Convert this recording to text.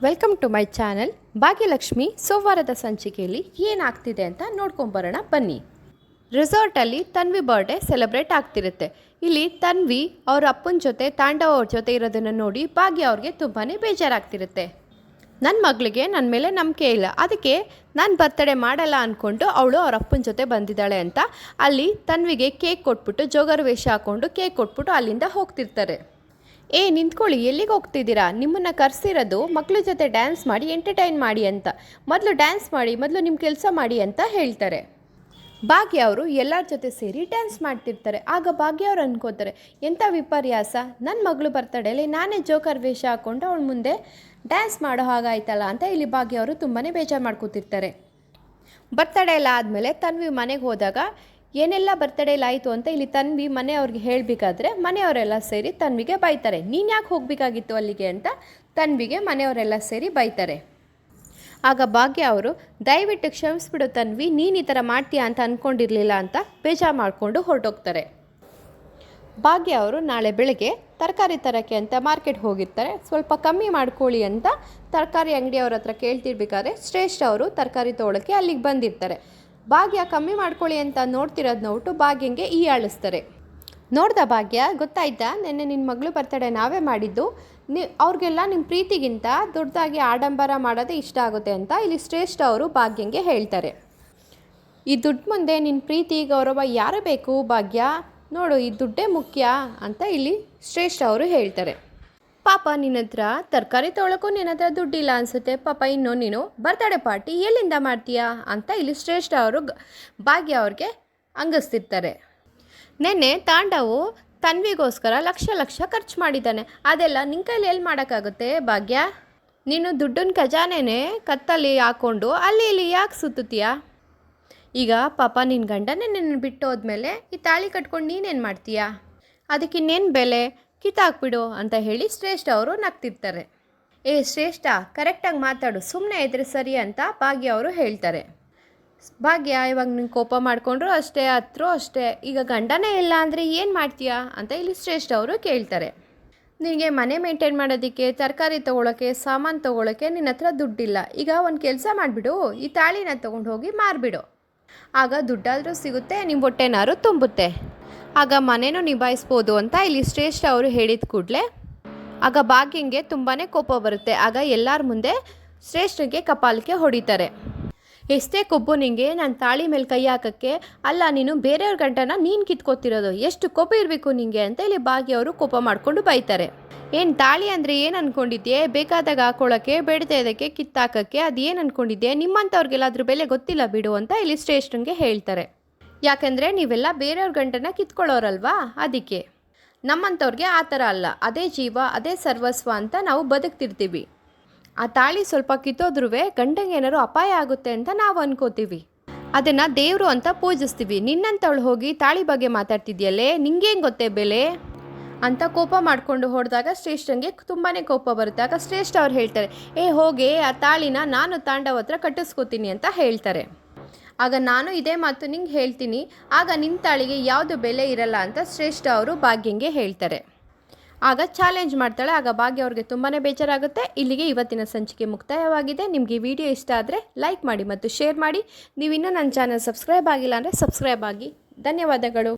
Welcome to my channel. Bhagyalakshmi ಸೋಮವಾರದ ಸಂಚಿಕೆಯಲ್ಲಿ ಏನಾಗ್ತಿದೆ ಅಂತ ನೋಡ್ಕೊಂಬರೋಣ ಬನ್ನಿ. ರೆಸಾರ್ಟಲ್ಲಿ ತನ್ವಿ ಬರ್ಡೇ ಸೆಲೆಬ್ರೇಟ್ ಆಗ್ತಿರುತ್ತೆ. ಇಲ್ಲಿ ತನ್ವಿ ಅವ್ರ ಅಪ್ಪನ ಜೊತೆ ತಾಂಡವ ಅವ್ರ ಜೊತೆ ಇರೋದನ್ನು ನೋಡಿ ಭಾಗ್ಯ ಅವ್ರಿಗೆ ತುಂಬಾ ಬೇಜಾರಾಗ್ತಿರುತ್ತೆ. ನನ್ನ ಮಗಳಿಗೆ ನನ್ನ ಮೇಲೆ ನಂಬಿಕೆ ಇಲ್ಲ, ಅದಕ್ಕೆ ನಾನು ಬರ್ತಡೇ ಮಾಡಲ್ಲ ಅಂದ್ಕೊಂಡು ಅವಳು ಅವ್ರ ಅಪ್ಪನ ಜೊತೆ ಬಂದಿದ್ದಾಳೆ ಅಂತ ಅಲ್ಲಿ ತನ್ವಿಗೆ ಕೇಕ್ ಕೊಟ್ಬಿಟ್ಟು ಜೋಗರ್ ವೇಷ ಹಾಕ್ಕೊಂಡು ಕೇಕ್ ಕೊಟ್ಬಿಟ್ಟು ಅಲ್ಲಿಂದ ಹೋಗ್ತಿರ್ತಾರೆ. ನಿಂತ್ಕೊಳ್ಳಿ, ಎಲ್ಲಿಗೆ ಹೋಗ್ತಿದ್ದೀರಾ? ನಿಮ್ಮನ್ನು ಕರೆಸಿರೋದು ಮಕ್ಕಳ ಜೊತೆ ಡ್ಯಾನ್ಸ್ ಮಾಡಿ ಎಂಟರ್ಟೈನ್ ಮಾಡಿ ಅಂತ. ಮೊದಲು ಡ್ಯಾನ್ಸ್ ಮಾಡಿ, ಮೊದಲು ನಿಮ್ಮ ಕೆಲಸ ಮಾಡಿ ಅಂತ ಹೇಳ್ತಾರೆ. ಭಾಗ್ಯ ಅವರು ಎಲ್ಲರ ಜೊತೆ ಸೇರಿ ಡ್ಯಾನ್ಸ್ ಮಾಡ್ತಿರ್ತಾರೆ. ಆಗ ಭಾಗ್ಯ ಅವರು ಅನ್ಕೋತಾರೆ, ಎಂಥ ವಿಪರ್ಯಾಸ, ನನ್ನ ಮಗಳು ಬರ್ತಡೇಲಿ ನಾನೇ ಜೋಕರ್ ವೇಷ ಹಾಕ್ಕೊಂಡು ಅವಳ ಮುಂದೆ ಡ್ಯಾನ್ಸ್ ಮಾಡೋ ಹಾಗಾಯ್ತಲ್ಲ ಅಂತ ಇಲ್ಲಿ ಭಾಗ್ಯ ಅವರು ತುಂಬಾ ಬೇಜಾರು ಮಾಡ್ಕೋತಿರ್ತಾರೆ. ಬರ್ತಡೇ ಎಲ್ಲ ಆದಮೇಲೆ ತನ್ವಿ ಮನೆಗೆ ಹೋದಾಗ ಏನೆಲ್ಲ ಬರ್ತಡೇಲಾಯಿತು ಅಂತ ಇಲ್ಲಿ ತನ್ವಿ ಮನೆಯವ್ರಿಗೆ ಹೇಳಬೇಕಾದ್ರೆ ಮನೆಯವರೆಲ್ಲ ಸೇರಿ ತನ್ವಿಗೆ ಬೈತಾರೆ. ನೀನು ಯಾಕೆ ಹೋಗಬೇಕಾಗಿತ್ತು ಅಲ್ಲಿಗೆ ಅಂತ ತನ್ವಿಗೆ ಮನೆಯವರೆಲ್ಲ ಸೇರಿ ಬೈತಾರೆ. ಆಗ ಭಾಗ್ಯ ಅವರು, ದಯವಿಟ್ಟು ಕ್ಷಮಿಸ್ಬಿಡು ತನ್ವಿ, ನೀನು ಈ ಥರ ಮಾಡ್ತೀಯಾ ಅಂತ ಅಂದ್ಕೊಂಡಿರಲಿಲ್ಲ ಅಂತ ಬೇಜಾರು ಮಾಡಿಕೊಂಡು ಹೊರಟೋಗ್ತಾರೆ. ಭಾಗ್ಯ ಅವರು ನಾಳೆ ಬೆಳಗ್ಗೆ ತರಕಾರಿ ತರೋಕ್ಕೆ ಅಂತ ಮಾರ್ಕೆಟ್ ಹೋಗಿರ್ತಾರೆ. ಸ್ವಲ್ಪ ಕಮ್ಮಿ ಮಾಡ್ಕೊಳ್ಳಿ ಅಂತ ತರಕಾರಿ ಅಂಗಡಿಯವ್ರ ಹತ್ರ ಕೇಳ್ತಿರ್ಬೇಕಾದ್ರೆ ಶ್ರೇಷ್ಠ ಅವರು ತರಕಾರಿ ತೊಗೊಳಕ್ಕೆ ಅಲ್ಲಿಗೆ ಬಂದಿರ್ತಾರೆ. ಭಾಗ್ಯ ಕಮ್ಮಿ ಮಾಡ್ಕೊಳ್ಳಿ ಅಂತ ನೋಡ್ತಿರೋದು ನೋಡ್ಬಿಟ್ಟು ಭಾಗ್ಯಂಗೆ ಆಳಿಸ್ತಾರೆ. ನೋಡ್ದ ಭಾಗ್ಯ, ಗೊತ್ತಾಯ್ತಾ, ನೆನ್ನೆ ನಿನ್ನ ಮಗಳು ಬರ್ತಡೇ ನಾವೇ ಮಾಡಿದ್ದು, ಅವ್ರಿಗೆಲ್ಲ ನಿಮ್ಮ ಪ್ರೀತಿಗಿಂತ ದೊಡ್ಡದಾಗಿ ಆಡಂಬರ ಮಾಡೋದೇ ಇಷ್ಟ ಆಗುತ್ತೆ ಅಂತ ಇಲ್ಲಿ ಶ್ರೇಷ್ಠ ಅವರು ಭಾಗ್ಯಂಗೆ ಹೇಳ್ತಾರೆ. ಈ ದುಡ್ಡು ಮುಂದೆ ನಿನ್ನ ಪ್ರೀತಿ ಗೌರವ ಯಾರು ಬೇಕು ಭಾಗ್ಯ, ನೋಡು ಈ ದುಡ್ಡೇ ಮುಖ್ಯ ಅಂತ ಇಲ್ಲಿ ಶ್ರೇಷ್ಠ ಅವರು ಹೇಳ್ತಾರೆ. ಪಾಪ ನಿನ್ನ ಹತ್ರ ತರಕಾರಿ ತೊಗೊಳಕ್ಕೂ ನಿನ್ನ ಹತ್ರ ದುಡ್ಡಿಲ್ಲ ಅನಿಸುತ್ತೆ, ಪಾಪ ಇನ್ನೂ ನೀನು ಬರ್ತಡೇ ಪಾರ್ಟಿ ಎಲ್ಲಿಂದ ಮಾಡ್ತೀಯಾ ಅಂತ ಇಲ್ಲಿ ಶ್ರೇಷ್ಠ ಅವರು ಭಾಗ್ಯ ಅವ್ರಿಗೆ ಅಂಗಿಸ್ತಿರ್ತಾರೆ. ನೆನ್ನೆ ತಾಂಡವು ತನ್ವಿಗೋಸ್ಕರ ಲಕ್ಷ ಲಕ್ಷ ಖರ್ಚು ಮಾಡಿದ್ದಾನೆ, ಅದೆಲ್ಲ ನಿನ್ನ ಕೈಲಿ ಎಲ್ಲಿ ಮಾಡೋಕ್ಕಾಗುತ್ತೆ ಭಾಗ್ಯ? ನೀನು ದುಡ್ಡನ್ನ ಖಜಾನೆನೇ ಕತ್ತಲ್ಲಿ ಹಾಕ್ಕೊಂಡು ಅಲ್ಲಿ ಇಲ್ಲಿ ಯಾಕೆ ಸುತ್ತೀಯಾ? ಈಗ ಪಾಪ ನಿನ್ನ ಗಂಡನೇ ನಿನ್ನ ಬಿಟ್ಟು ಹೋದ್ಮೇಲೆ ಈ ತಾಳಿ ಕಟ್ಕೊಂಡು ನೀನೇನು ಮಾಡ್ತೀಯಾ? ಅದಕ್ಕಿನ್ನೇನು ಬೆಲೆ, ಕಿತ್ತಾಕ್ಬಿಡು ಅಂತ ಹೇಳಿ ಶ್ರೇಷ್ಠ ಅವರು ನಗ್ತಿರ್ತಾರೆ. ಶ್ರೇಷ್ಠ, ಕರೆಕ್ಟಾಗಿ ಮಾತಾಡು, ಸುಮ್ಮನೆ ಇದ್ರೆ ಸರಿ ಅಂತ ಭಾಗ್ಯ ಅವರು ಹೇಳ್ತಾರೆ. ಭಾಗ್ಯ, ಇವಾಗ ನೀನು ಕೋಪ ಮಾಡಿಕೊಂಡ್ರು ಅಷ್ಟೇ, ಹತ್ರೂ ಅಷ್ಟೇ, ಈಗ ಗಂಡನೇ ಇಲ್ಲ ಅಂದರೆ ಏನು ಮಾಡ್ತೀಯಾ ಅಂತ ಇಲ್ಲಿ ಶ್ರೇಷ್ಠ ಅವರು ಕೇಳ್ತಾರೆ. ನಿನಗೆ ಮನೆ ಮೇಂಟೈನ್ ಮಾಡೋದಕ್ಕೆ, ತರಕಾರಿ ತೊಗೊಳಕ್ಕೆ, ಸಾಮಾನು ತೊಗೊಳಕ್ಕೆ ನಿನ್ನ ಹತ್ರ ದುಡ್ಡಿಲ್ಲ, ಈಗ ಒಂದು ಕೆಲಸ ಮಾಡಿಬಿಡು, ಈ ತಾಳಿನ ತೊಗೊಂಡು ಹೋಗಿ ಮಾರಿಬಿಡು, ಆಗ ದುಡ್ಡಾದರೂ ಸಿಗುತ್ತೆ, ನಿಮ್ಮ ಹೊಟ್ಟೆನಾರು ತುಂಬುತ್ತೆ, ಆಗ ಮನೇನೂ ನಿಭಾಯಿಸ್ಬೋದು ಅಂತ ಇಲ್ಲಿ ಶ್ರೇಷ್ಠ ಅವರು ಹೇಳಿದ ಕೂಡಲೇ ಆಗ ಭಾಗ್ಯಂಗೆ ತುಂಬಾ ಕೋಪ ಬರುತ್ತೆ. ಆಗ ಎಲ್ಲರ ಮುಂದೆ ಶ್ರೇಷ್ಠಗೆ ಕಪಾಲಕ್ಕೆ ಹೊಡಿತಾರೆ. ಎಷ್ಟೇ ಕೊಬ್ಬು ನಿನಗೆ ನಾನು ತಾಳಿ ಮೇಲೆ ಕೈ ಹಾಕೋಕ್ಕೆ, ಅಲ್ಲ ನೀನು ಬೇರೆಯವ್ರ ಗಂಟನ ನೀನು ಕಿತ್ಕೋತಿರೋದು, ಎಷ್ಟು ಕೋಪ ಇರಬೇಕು ನಿನಗೆ ಅಂತ ಇಲ್ಲಿ ಭಾಗ್ಯ ಅವರು ಕೋಪ ಮಾಡಿಕೊಂಡು ಬೈತಾರೆ. ಏನು ತಾಳಿ ಅಂದರೆ ಏನು ಅಂದ್ಕೊಂಡಿದ್ದೆ, ಬೇಕಾದಾಗ ಹಾಕೊಳ್ಳೋಕ್ಕೆ, ಬೇಡದೇ ಇದಕ್ಕೆ ಕಿತ್ತಾಕೋಕ್ಕೆ, ಅದು ಏನು ಅಂದ್ಕೊಂಡಿದ್ದೆ, ನಿಮ್ಮಂಥವ್ರಿಗೆಲ್ಲ ಅದ್ರ ಬೆಲೆ ಗೊತ್ತಿಲ್ಲ ಬಿಡು ಅಂತ ಇಲ್ಲಿ ಶ್ರೇಷ್ಠನಿಗೆ ಹೇಳ್ತಾರೆ. ಯಾಕೆಂದರೆ ನೀವೆಲ್ಲ ಬೇರೆಯವ್ರ ಗಂಟನ ಕಿತ್ಕೊಳ್ಳೋರಲ್ವಾ, ಅದಕ್ಕೆ. ನಮ್ಮಂಥವ್ರಿಗೆ ಆ ಥರ ಅಲ್ಲ, ಅದೇ ಜೀವ ಅದೇ ಸರ್ವಸ್ವ ಅಂತ ನಾವು ಬದುಕ್ತಿರ್ತೀವಿ. ಆ ತಾಳಿ ಸ್ವಲ್ಪ ಕಿತ್ತೋದ್ರೂ ಗಂಡಂಗೆ ಏನಾದ್ರು ಅಪಾಯ ಆಗುತ್ತೆ ಅಂತ ನಾವು ಅನ್ಕೋತೀವಿ, ಅದನ್ನು ದೇವರು ಅಂತ ಪೂಜಿಸ್ತೀವಿ. ನಿನ್ನಂಥವಳು ಹೋಗಿ ತಾಳಿ ಬಗ್ಗೆ ಮಾತಾಡ್ತಿದ್ಯಲ್ಲೇ, ನಿಂಗೇನು ಗೊತ್ತೇ ಬೆಲೆ ಅಂತ ಕೋಪ ಮಾಡಿಕೊಂಡು ಹೊಡೆದಾಗ ಶ್ರೇಷ್ಠಂಗೆ ತುಂಬಾ ಕೋಪ ಬರುತ್ತೆ. ಆಗ ಶ್ರೇಷ್ಠ ಅವ್ರು ಹೇಳ್ತಾರೆ, ಹೋಗಿ ಆ ತಾಳಿನ ನಾನು ತಾಂಡವ ಹತ್ರ ಕಟ್ಟಿಸ್ಕೋತೀನಿ ಅಂತ ಹೇಳ್ತಾರೆ. ಆಗ ನಾನು ಇದೇ ಮಾತು ನಿಂಗೆ ಹೇಳ್ತೀನಿ, ಆಗ ನಿಮ್ಮ ತಾಳಿಗೆ ಯಾವುದು ಬೆಲೆ ಇರಲ್ಲ ಅಂತ ಶ್ರೇಷ್ಠ ಅವರು ಭಾಗ್ಯಂಗೆ ಹೇಳ್ತಾರೆ. ಆಗ ಚಾಲೆಂಜ್ ಮಾಡ್ತಾಳೆ. ಆಗ ಭಾಗ್ಯ ಅವ್ರಿಗೆ ತುಂಬಾ ಬೇಜಾರಾಗುತ್ತೆ. ಇಲ್ಲಿಗೆ ಇವತ್ತಿನ ಸಂಚಿಕೆ ಮುಕ್ತಾಯವಾಗಿದೆ. ನಿಮಗೆ ಈ ವಿಡಿಯೋ ಇಷ್ಟ ಆದರೆ ಲೈಕ್ ಮಾಡಿ ಮತ್ತು ಶೇರ್ ಮಾಡಿ. ನೀವು ಇನ್ನೂ ನನ್ನ ಚಾನಲ್ ಸಬ್ಸ್ಕ್ರೈಬ್ ಆಗಿಲ್ಲ ಅಂದರೆ ಸಬ್ಸ್ಕ್ರೈಬ್ ಆಗಿ. ಧನ್ಯವಾದಗಳು.